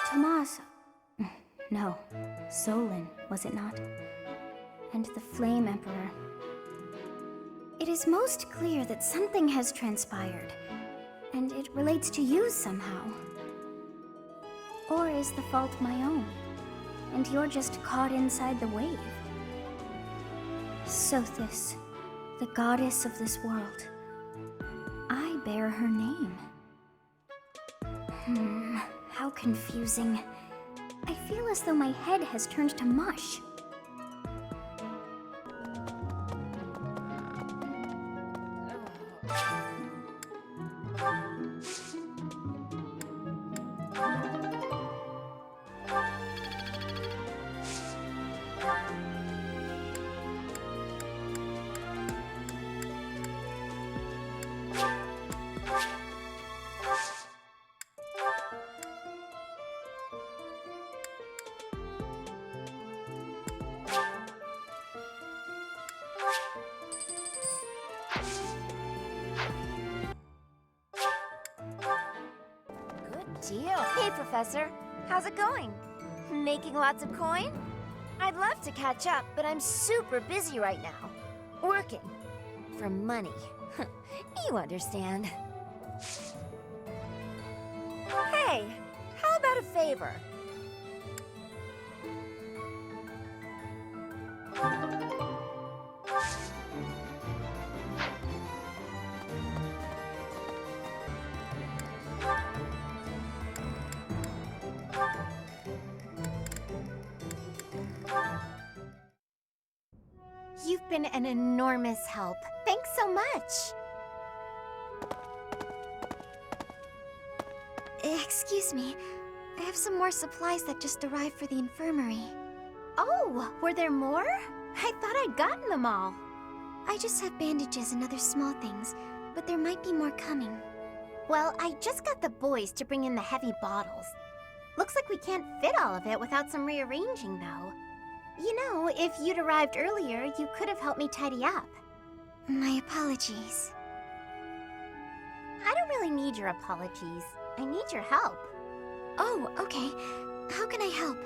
Tomas... No, Solon, was it not? And the Flame Emperor. It is most clear that something has transpired, and it relates to you somehow. Or is the fault my own, and you're just caught inside the wave? Sothis, the goddess of this world. I bear her name. How confusing. I feel as though my head has turned to mush. Deal. Hey, Professor. How's it going? Making lots of coin? I'd love to catch up, but I'm super busy right now. Working. For money. You understand. Hey, how about a favor? You've been an enormous help. Thanks so much. Excuse me. I have some more supplies that just arrived for the infirmary. Oh, were there more? I thought I'd gotten them all. I just have bandages and other small things, but there might be more coming. Well, I just got the boys to bring in the heavy bottles. Looks like we can't fit all of it without some rearranging, though. You know, if you'd arrived earlier, you could have helped me tidy up. My apologies. I don't really need your apologies. I need your help. Oh, okay. How can I help?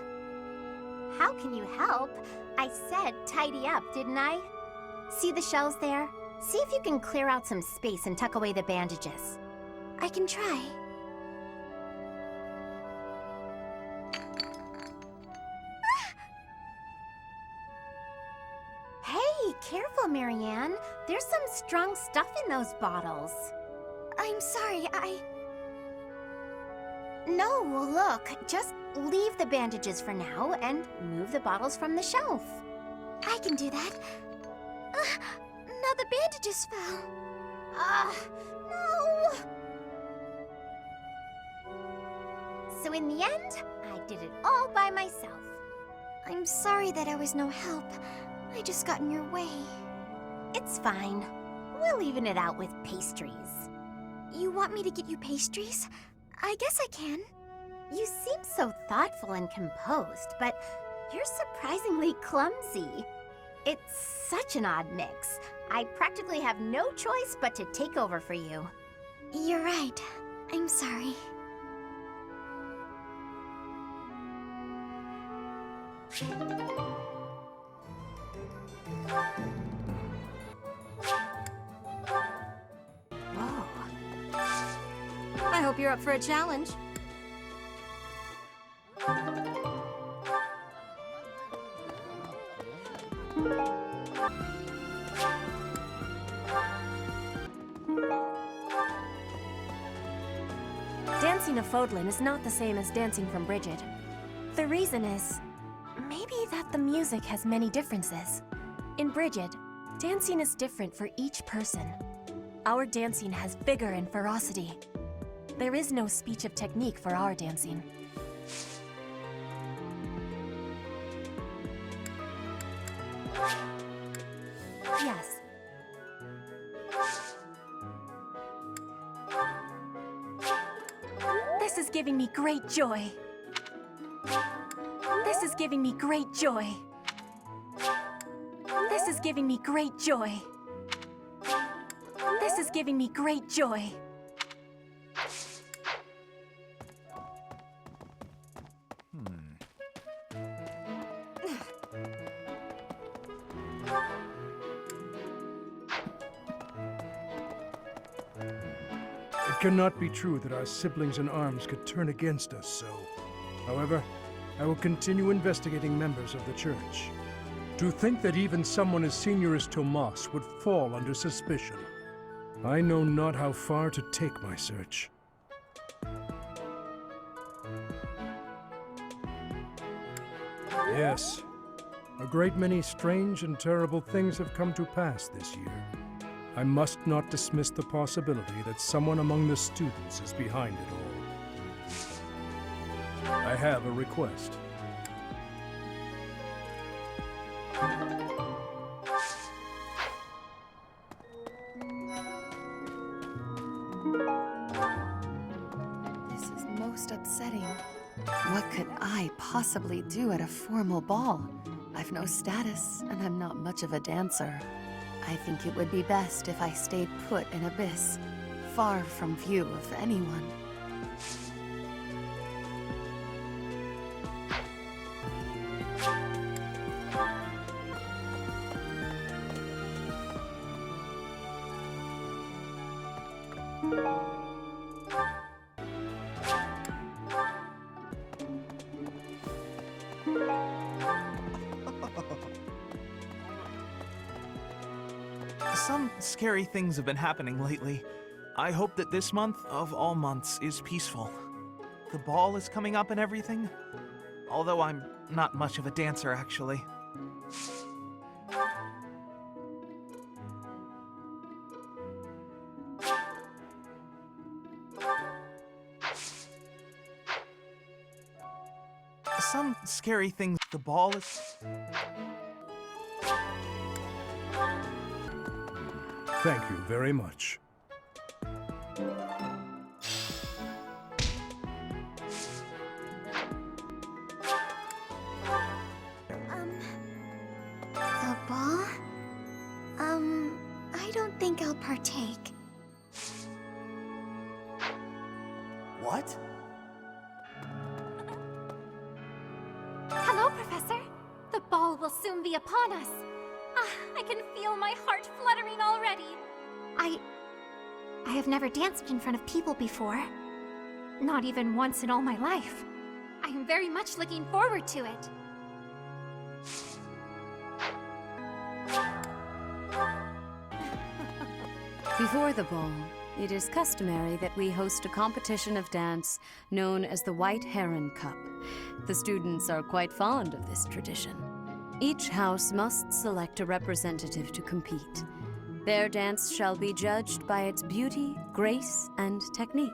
How can you help? I said tidy up, didn't I? See the shelves there? See if you can clear out some space and tuck away the bandages. I can try. Hey, careful, Marianne. There's some strong stuff in those bottles. I'm sorry, No, look, just leave the bandages for now and move the bottles from the shelf. I can do that. Now the bandages fell. No! So in the end, I did it all by myself. I'm sorry that I was no help. I just got in your way. It's fine. We'll even it out with pastries. You want me to get you pastries? I guess I can. You seem so thoughtful and composed, but you're surprisingly clumsy. It's such an odd mix. I practically have no choice but to take over for you. You're right. I'm sorry. Whoa. I hope you're up for a challenge. Dancing a Fodlan is not the same as dancing from Brigid. The reason is, maybe that the music has many differences. In Brigid, dancing is different for each person. Our dancing has vigor and ferocity. There is no speech of technique for our dancing. Yes. This is giving me great joy. This is giving me great joy. This is giving me great joy. This is giving me great joy. cannot be true that our siblings in arms could turn against us so. However, I will continue investigating members of the Church. To think that even someone as senior as Tomas would fall under suspicion. I know not how far to take my search. Yes, a great many strange and terrible things have come to pass this year. I must not dismiss the possibility that someone among the students is behind it all. I have a request. This is most upsetting. What could I possibly do at a formal ball? I've no status, and I'm not much of a dancer. I think it would be best if I stayed put in Abyss, far from view of anyone. Some scary things have been happening lately. I hope that this month, of all months, is peaceful. The ball is coming up and everything. Although I'm not much of a dancer, actually. Some scary things. The ball is... Thank you very much. The ball? I don't think I'll partake. What? Hello, Professor. The ball will soon be upon us. I can feel my heart fluttering already. I have never danced in front of people before. Not even once in all my life. I am very much looking forward to it. Before the ball, it is customary that we host a competition of dance known as the White Heron Cup. The students are quite fond of this tradition. Each house must select a representative to compete. Their dance shall be judged by its beauty, grace, and technique.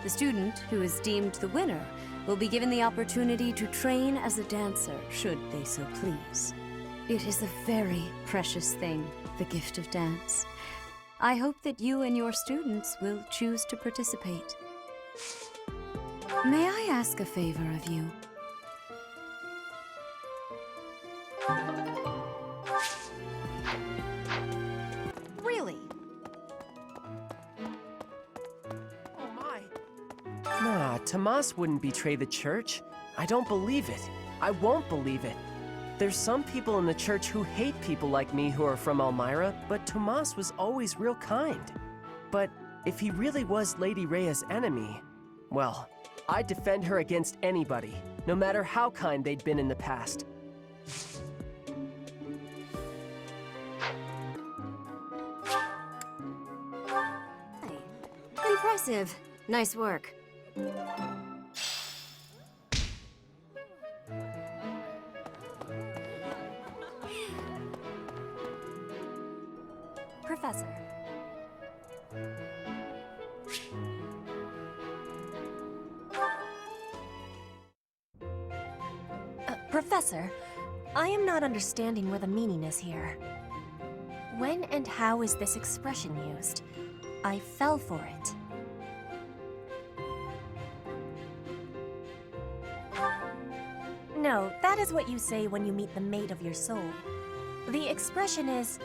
The student who is deemed the winner will be given the opportunity to train as a dancer, should they so please. It is a very precious thing, the gift of dance. I hope that you and your students will choose to participate. May I ask a favor of you? Really? Oh my. Nah, Tomas wouldn't betray the church. I don't believe it. I won't believe it. There's some people in the church who hate people like me who are from Elmira, but Tomas was always real kind. But if he really was Lady Rhea's enemy, well, I'd defend her against anybody, no matter how kind they'd been in the past. Impressive. Nice work. Professor. Professor, I am not understanding where the meaning is here. When and how is this expression used? I fell for it. No, that is what you say when you meet the mate of your soul. The expression is,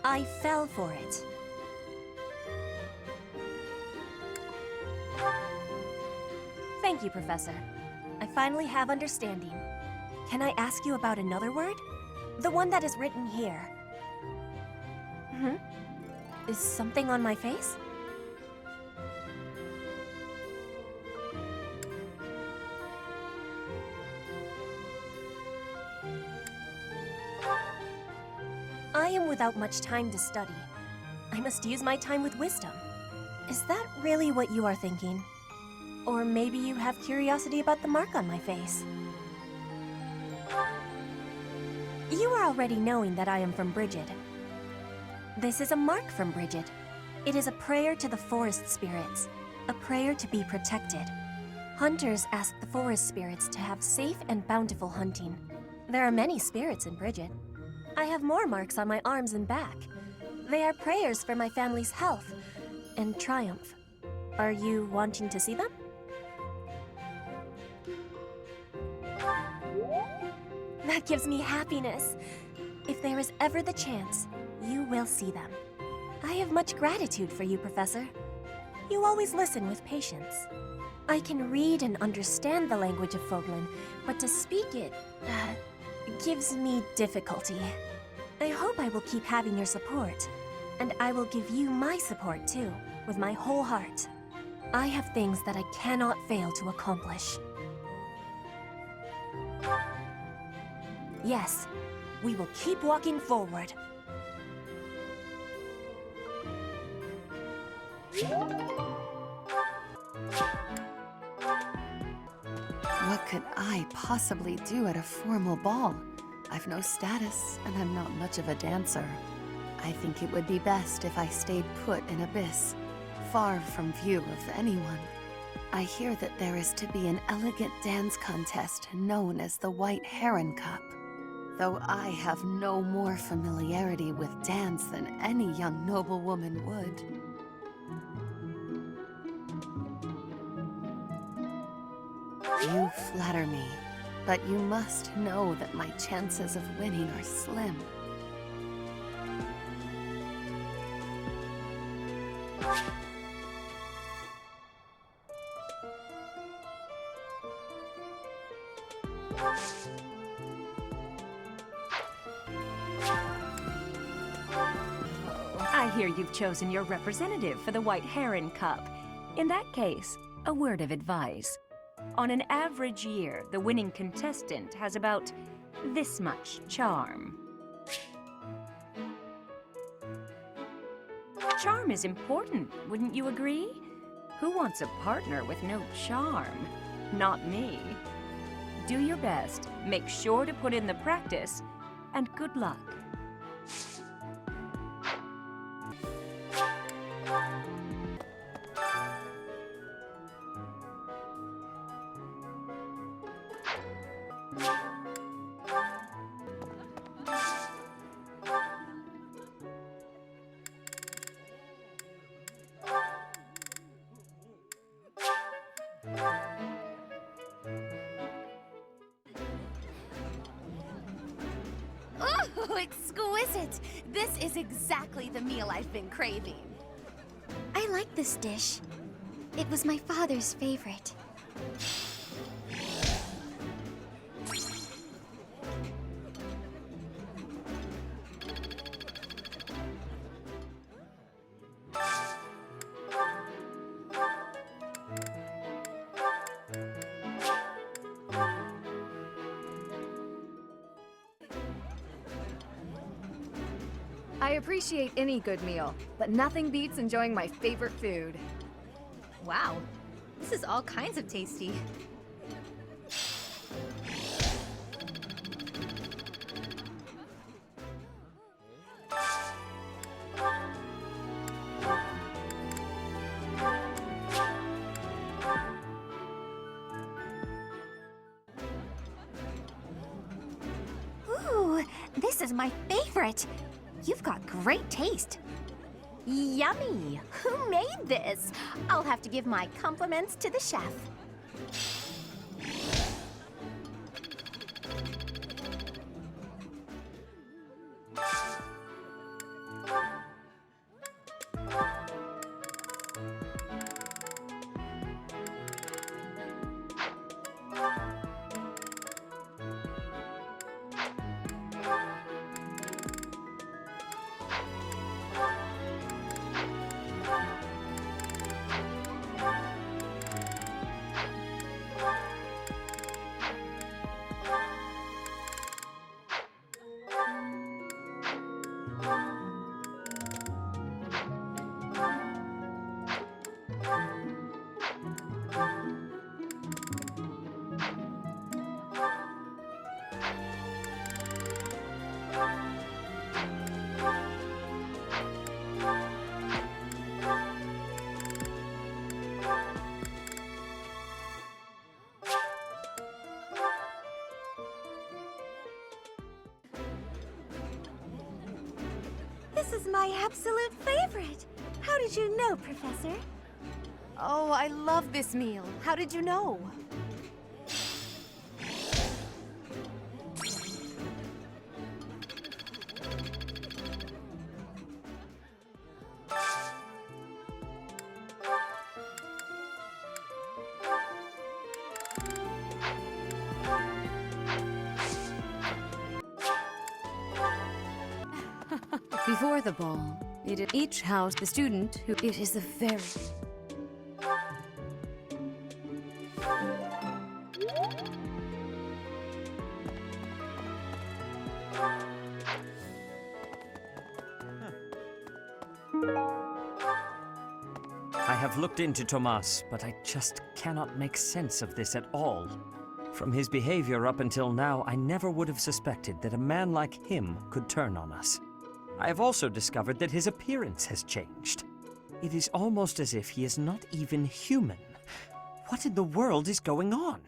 I fell for it. Thank you, Professor. I finally have understanding. Can I ask you about another word? The one that is written here. Is something on my face? am without much time to study. I must use my time with wisdom. Is that really what you are thinking? Or maybe you have curiosity about the mark on my face. You are already knowing that I am from Brigid. This is a mark from Brigid. It is a prayer to the forest spirits, a prayer to be protected. Hunters ask the forest spirits to have safe and bountiful hunting. There are many spirits in Brigid. I have more marks on my arms and back. They are prayers for my family's health and triumph. Are you wanting to see them? That gives me happiness. If there is ever the chance, you will see them. I have much gratitude for you, Professor. You always listen with patience. I can read and understand the language of Foglin, but to speak it, gives me difficulty. I hope I will keep having your support, and I will give you my support too, with my whole heart. I have things that I cannot fail to accomplish. Yes, we will keep walking forward. What could I possibly do at a formal ball? I've no status, and I'm not much of a dancer. I think it would be best if I stayed put in Abyss, far from view of anyone. I hear that there is to be an elegant dance contest known as the White Heron Cup. Though I have no more familiarity with dance than any young noblewoman would. You flatter me, but you must know that my chances of winning are slim. I hear you've chosen your representative for the White Heron Cup. In that case, a word of advice. On an average year, the winning contestant has about this much charm. Charm is important, wouldn't you agree? Who wants a partner with no charm? Not me. Do your best, make sure to put in the practice, and good luck. Oh, exquisite! This is exactly the meal I've been craving. I like this dish. It was my father's favorite. I appreciate any good meal, but nothing beats enjoying my favorite food. Wow, this is all kinds of tasty. Ooh, this is my favorite. You've got great taste. Yummy! Who made this? I'll have to give my compliments to the chef. is my absolute favorite. How did you know, Professor? Oh, I love this meal. How did you know? Before the ball, each house the student who it is a very I have looked into Tomas, but I just cannot make sense of this at all. From his behavior up until now, I never would have suspected that a man like him could turn on us. I have also discovered that his appearance has changed. It is almost as if he is not even human. What in the world is going on?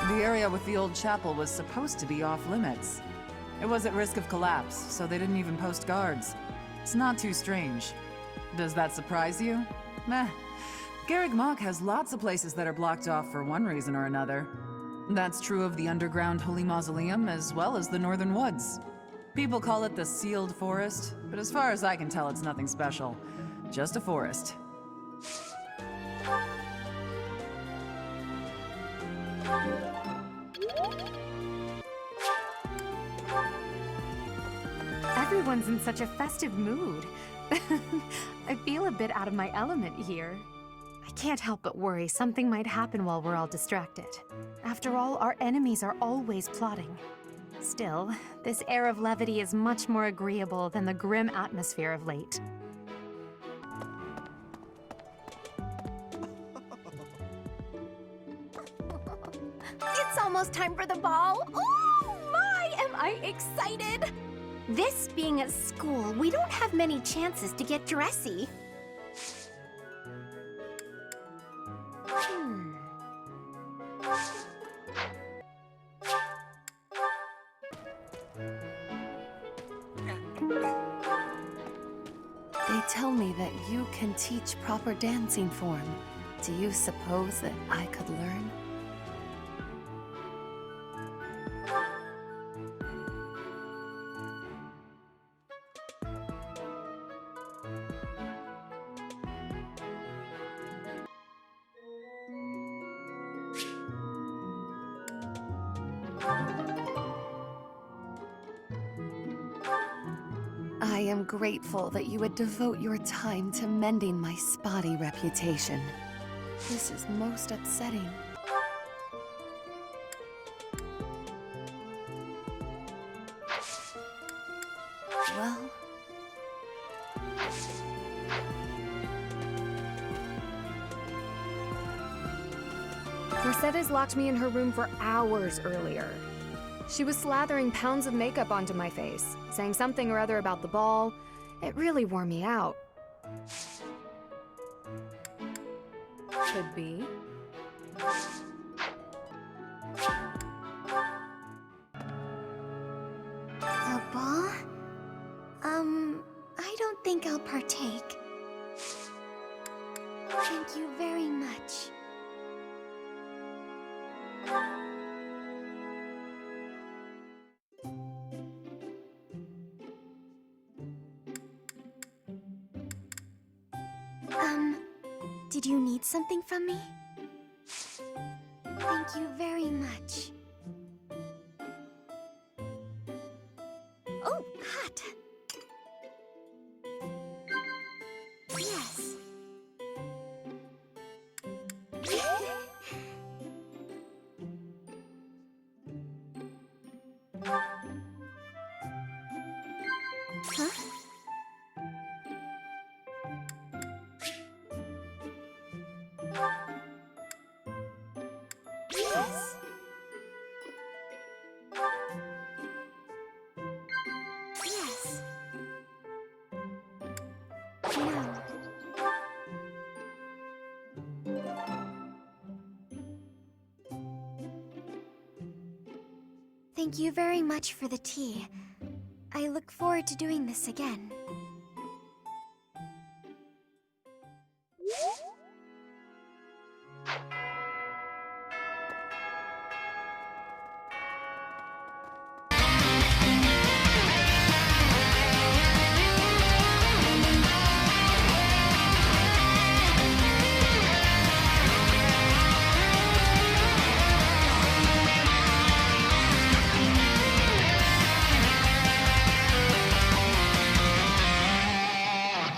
The area with the old chapel was supposed to be off-limits. It was at risk of collapse, so they didn't even post guards. It's not too strange. Does that surprise you? Meh. Garreg Mach has lots of places that are blocked off for one reason or another. That's true of the underground Holy Mausoleum as well as the Northern Woods. People call it the Sealed Forest, but as far as I can tell, it's nothing special. Just a forest. Everyone's in such a festive mood. I feel a bit out of my element here. I can't help but worry something might happen while we're all distracted. After all, our enemies are always plotting. Still, this air of levity is much more agreeable than the grim atmosphere of late. It's almost time for the ball. Oh my, am I excited! This being at school, we don't have many chances to get dressy. They tell me that you can teach proper dancing form. Do you suppose that I could learn? I am grateful that you would devote your time to mending my spotty reputation. This is most upsetting. Well... Mercedes locked me in her room for hours earlier. She was slathering pounds of makeup onto my face, saying something or other about the ball. It really wore me out. Could be. A ball? I don't think I'll partake. Thank you very much. Did you need something from me? Thank you very much. Oh, hot! Yes. Huh? Yes. Yes. No. Thank you very much for the tea. I look forward to doing this again.